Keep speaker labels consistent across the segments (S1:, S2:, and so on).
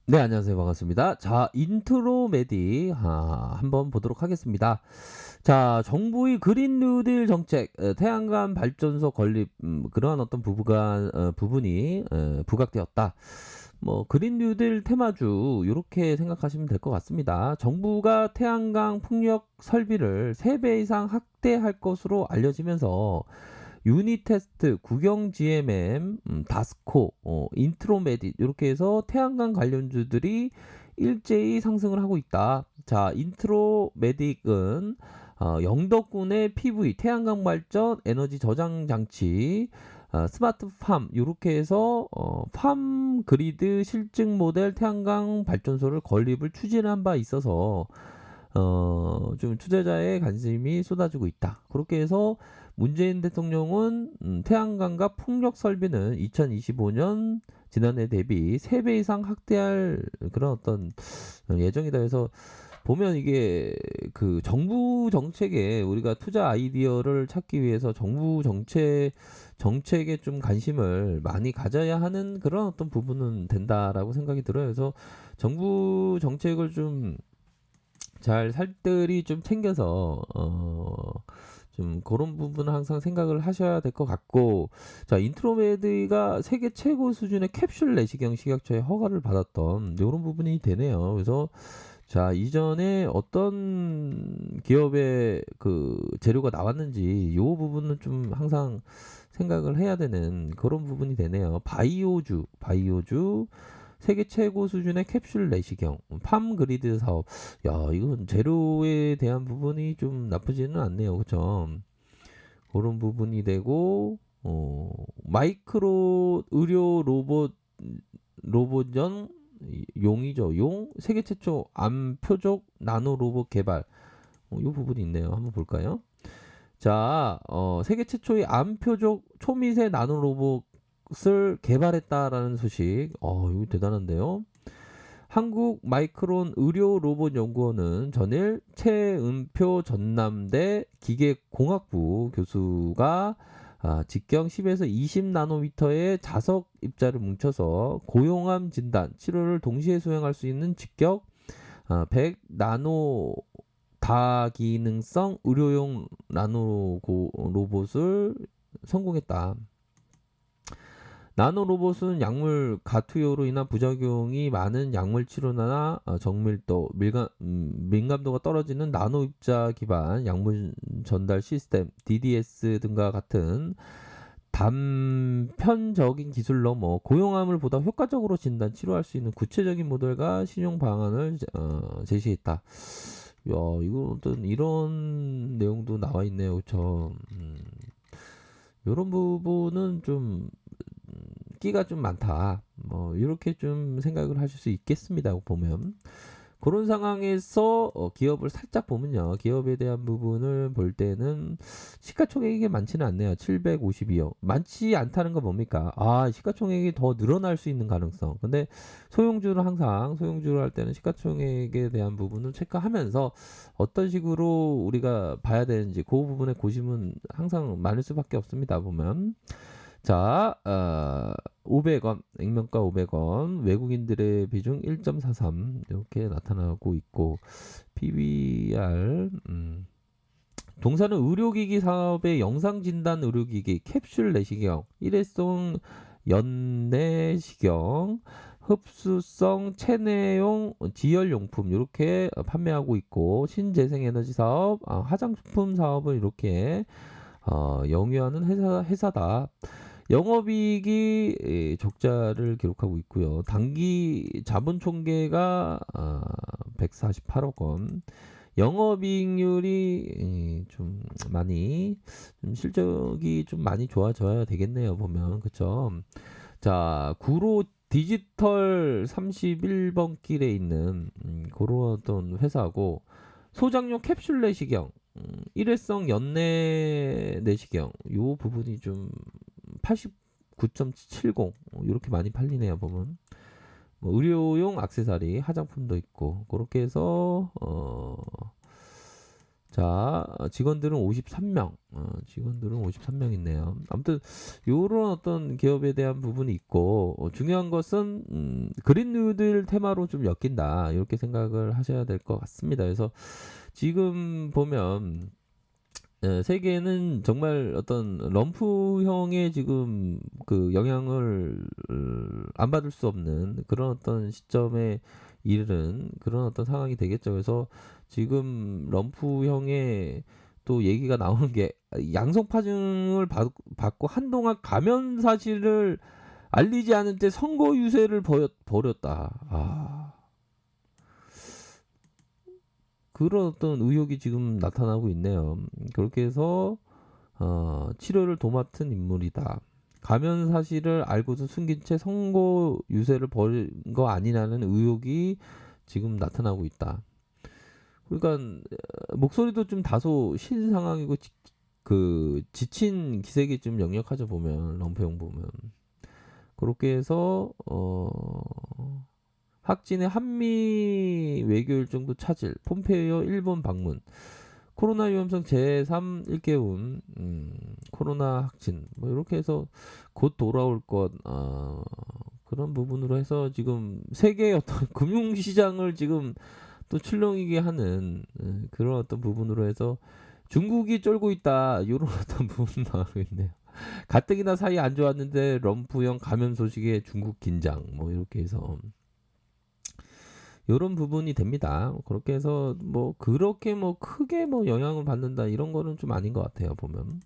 S1: 네, 안녕하세요. 반갑습니다. 자, 인트로 메디 한번 보도록 하겠습니다. 자, 정부의 그린 뉴딜 정책, 태양광 발전소 건립, 그러한 어떤 부분이 부각되었다. 뭐 그린 뉴딜 테마주 요렇게 생각하시면 될 것 같습니다. 정부가 태양광 풍력 설비를 3배 이상 확대할 것으로 알려지면서 유니테스트, 국영 GMM, 다스코, 인트로메딧 이렇게 해서 태양광 관련주들이 일제히 상승을 하고 있다. 자, 인트로메딕은 영덕군의 PV, 태양광 발전, 에너지 저장 장치, 스마트 팜 이렇게 해서 팜 그리드 실증 모델 태양광 발전소를 건립을 추진한 바 있어서 좀 투자자의 관심이 쏟아지고 있다. 그렇게 해서 문재인 대통령은 태양광과 풍력 설비는 2025년 지난해 대비 3배 이상 확대할 그런 어떤 예정이다 해서 보면 이게 그 정부 정책에 우리가 투자 아이디어를 찾기 위해서 정부 정책에 좀 관심을 많이 가져야 하는 그런 어떤 부분은 된다라고 생각이 들어요. 그래서 정부 정책을 좀 잘 살뜰히 좀 챙겨서 좀 그런 부분은 항상 생각을 하셔야 될 것 같고, 자, 인트로메드가 세계 최고 수준의 캡슐 내시경 식약처의 허가를 받았던 이런 부분이 되네요. 그래서 자, 이전에 어떤 기업의 그 재료가 나왔는지 요 부분은 좀 항상 생각을 해야 되는 그런 부분이 되네요. 바이오주 세계 최고 수준의 캡슐 내시경, 팜 그리드 사업. 야, 이건 재료에 대한 부분이 좀 나쁘지는 않네요. 그쵸? 그런 부분이 되고, 마이크로 의료 로봇전 용이죠. 세계 최초 암 표적 나노 로봇 개발. 이 부분이 있네요. 한번 볼까요? 자, 세계 최초의 암 표적 초미세 나노 로봇을 개발했다라는 소식. 이거 대단한데요. 한국 마이크론 의료 로봇 연구원은 전일 최은표 전남대 기계공학부 교수가 직경 10에서 20 나노미터의 자석 입자를 뭉쳐서 고용암 진단, 치료를 동시에 수행할 수 있는 직격 100 나노 다기능성 의료용 나노 로봇을 성공했다. 나노 로봇은 약물 가투효로 인한 부작용이 많은 약물 치료나 정밀도, 민감도가 떨어지는 나노 입자 기반 약물 전달 시스템 DDS 등과 같은 단편적인 기술 넘어 고용암을 보다 효과적으로 진단 치료할 수 있는 구체적인 모델과 신용 방안을 제시했다. 야, 이거 어떤 이런 내용도 나와 있네요. 그쵸? 이런 부분은 좀 끼가 좀 많다. 뭐 이렇게 좀 생각을 하실 수 있겠습니다. 보면 그런 상황에서 기업을 살짝 보면요. 기업에 대한 부분을 볼 때는 시가총액이 많지는 않네요. 752억. 많지 않다는 건 뭡니까? 시가총액이 더 늘어날 수 있는 가능성. 근데 소형주를 할 때는 시가총액에 대한 부분을 체크하면서 어떤 식으로 우리가 봐야 되는지 그 부분에 고심은 항상 많을 수밖에 없습니다. 보면. 자, 500원, 액면가 500원, 외국인들의 비중 1.43 이렇게 나타나고 있고, PBR, 동사는 의료기기 사업의 영상진단 의료기기, 캡슐 내시경, 일회성 연내시경, 흡수성 체내용 지열용품 이렇게 판매하고 있고, 신재생에너지 사업, 화장품 사업을 이렇게 영위하는 회사다. 영업이익이 적자를 기록하고 있고요. 단기 자본 총계가 148억 원. 영업이익률이 좀 많이 좀 실적이 좀 많이 좋아져야 되겠네요. 보면 그쵸? 자, 구로 디지털 31번 길에 있는 그런 어떤 회사고 소장용 캡슐 내시경 일회성 연내 내시경 요 부분이 좀 89.70 이렇게 많이 팔리네요. 보면 뭐 의료용 액세서리 화장품도 있고 그렇게 해서 자, 직원들은 53명. 직원들은 53명 있네요. 아무튼 요런 어떤 기업에 대한 부분이 있고 중요한 것은 그린 뉴딜 테마로 좀 엮인다. 이렇게 생각을 하셔야 될 것 같습니다. 그래서 지금 보면 세계는 정말 어떤 럼프형의 지금 그 영향을 안 받을 수 없는 그런 어떤 시점에 이르는 그런 어떤 상황이 되겠죠. 그래서 지금 럼프형의 또 얘기가 나오는 게 양성 파증을 받고 한동안 가면 사실을 알리지 않은 채 선거 유세를 벌였다. 그런 어떤 의혹이 지금 나타나고 있네요. 그렇게 해서 치료를 도맡은 인물이다. 가면 사실을 알고도 숨긴 채 선거 유세를 벌인 거 아니냐는 의혹이 지금 나타나고 있다. 그러니까 목소리도 좀 다소 쉰 상황이고 그 지친 기색이 좀 역력하죠 보면 럼페용 보면 그렇게 해서 확진의 한미 외교 일정도 차질, 폼페이오 일본 방문, 코로나 위험성 제3 일개운, 코로나 확진, 뭐 이렇게 해서 곧 돌아올 것, 그런 부분으로 해서 지금 세계의 어떤 금융시장을 지금 또 출렁이게 하는 그런 어떤 부분으로 해서 중국이 쫄고 있다, 이런 어떤 부분 나오고 있네요. 가뜩이나 사이 안 좋았는데 럼프형 감염 소식에 중국 긴장, 뭐 이렇게 해서. 요런 부분이 됩니다. 그렇게 해서 뭐 그렇게 뭐 크게 뭐 영향을 받는다 이런 거는 좀 아닌 것 같아요. 보면.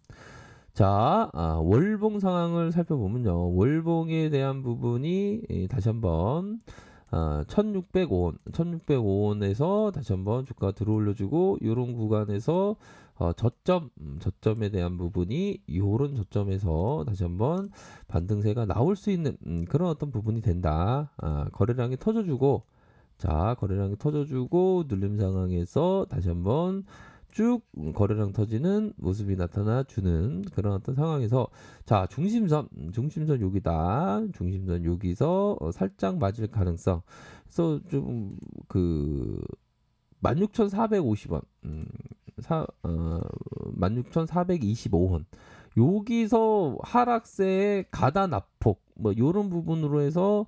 S1: 자, 월봉 상황을 살펴보면요. 월봉에 대한 부분이 다시 한번 1605원, 1605원에서 다시 한번 주가 들어올려주고 요런 구간에서 저점에 대한 부분이 요런 저점에서 다시 한번 반등세가 나올 수 있는 그런 어떤 부분이 된다. 거래량이 터져주고 자, 거래량이 터져주고 눌림 상황에서 다시 한번 쭉 거래량 터지는 모습이 나타나 주는 그런 어떤 상황에서 자, 중심선 여기다. 중심선 여기서 살짝 맞을 가능성. 그래서 좀 그 16,450원. 16,425원. 여기서 하락세의 가다 납폭 뭐 요런 부분으로 해서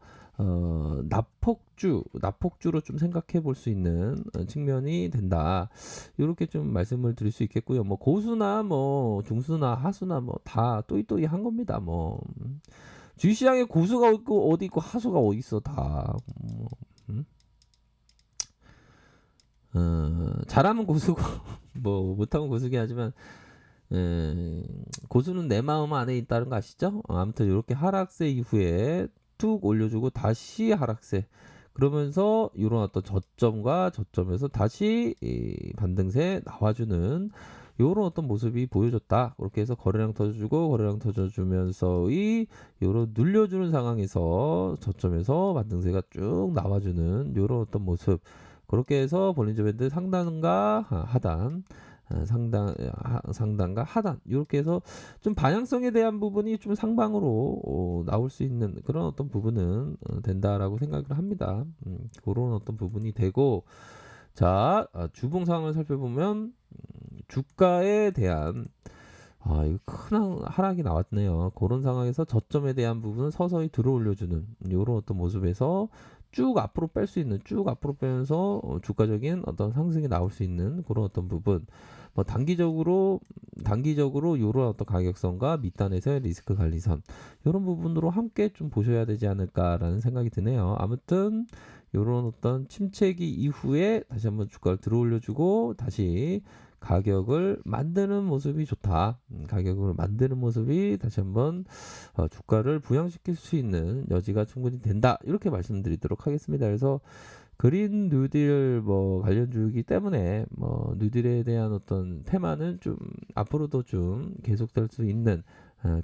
S1: 납폭주로 좀 생각해 볼 수 있는 측면이 된다. 이렇게 좀 말씀을 드릴 수 있겠고요. 뭐 고수나 뭐 중수나 하수나 뭐 다 또이또이 한 겁니다. 뭐 주시장에 고수가 있고 어디 있고 하수가 어디 있어 다. 뭐, 잘하면 고수고 뭐 못하면 고수긴 하지만 고수는 내 마음 안에 있다는 거 아시죠? 아무튼 이렇게 하락세 이후에 툭 올려주고 다시 하락세 그러면서 이런 어떤 저점과 저점에서 다시 반등세 나와주는 이런 어떤 모습이 보여줬다. 그렇게 해서 거래량 터져주고 거래량 터져주면서의 이런 눌려주는 상황에서 저점에서 반등세가 쭉 나와주는 이런 어떤 모습 그렇게 해서 볼린저 밴드 상단과 하단 상단과 하단 이렇게 해서 좀 방향성에 대한 부분이 좀 상방으로 나올 수 있는 그런 어떤 부분은 된다라고 생각을 합니다. 그런 어떤 부분이 되고 자 주봉 상황을 살펴보면 주가에 대한 이거 큰 하락이 나왔네요. 그런 상황에서 저점에 대한 부분은 서서히 들어올려주는 이런 어떤 모습에서 쭉 앞으로 뺄 수 있는 쭉 앞으로 빼면서 주가적인 어떤 상승이 나올 수 있는 그런 어떤 부분 뭐 단기적으로 이런 어떤 가격선과 밑단에서의 리스크 관리선 이런 부분으로 함께 좀 보셔야 되지 않을까라는 생각이 드네요. 아무튼 이런 어떤 침체기 이후에 다시 한번 주가를 들어올려주고 다시 가격을 만드는 모습이 좋다. 가격을 만드는 모습이 다시 한번 주가를 부양시킬 수 있는 여지가 충분히 된다. 이렇게 말씀드리도록 하겠습니다. 그래서 그린 뉴딜 뭐 관련주이기 때문에 뭐 뉴딜에 대한 어떤 테마는 좀 앞으로도 좀 계속될 수 있는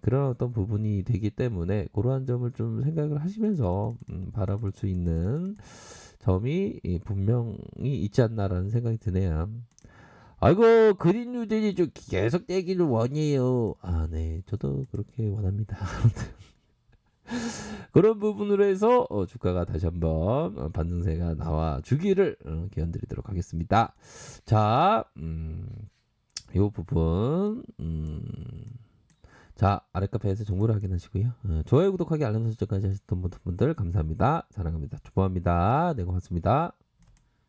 S1: 그런 어떤 부분이 되기 때문에 그러한 점을 좀 생각을 하시면서 바라볼 수 있는 점이 분명히 있지 않나라는 생각이 드네요. 아이고 그린 뉴딜이 좀 계속 되기를 원해요. 네, 저도 그렇게 원합니다. 그런 부분으로 해서 주가가 다시 한번 반등세가 나와 주기를 기원 드리도록 하겠습니다. 자, 요 부분 자, 아래 카페에서 정보를 확인하시고요. 좋아요, 구독하기, 알람 설정까지 하셨던 분들 감사합니다. 사랑합니다. 축복합니다. 네, 고맙습니다.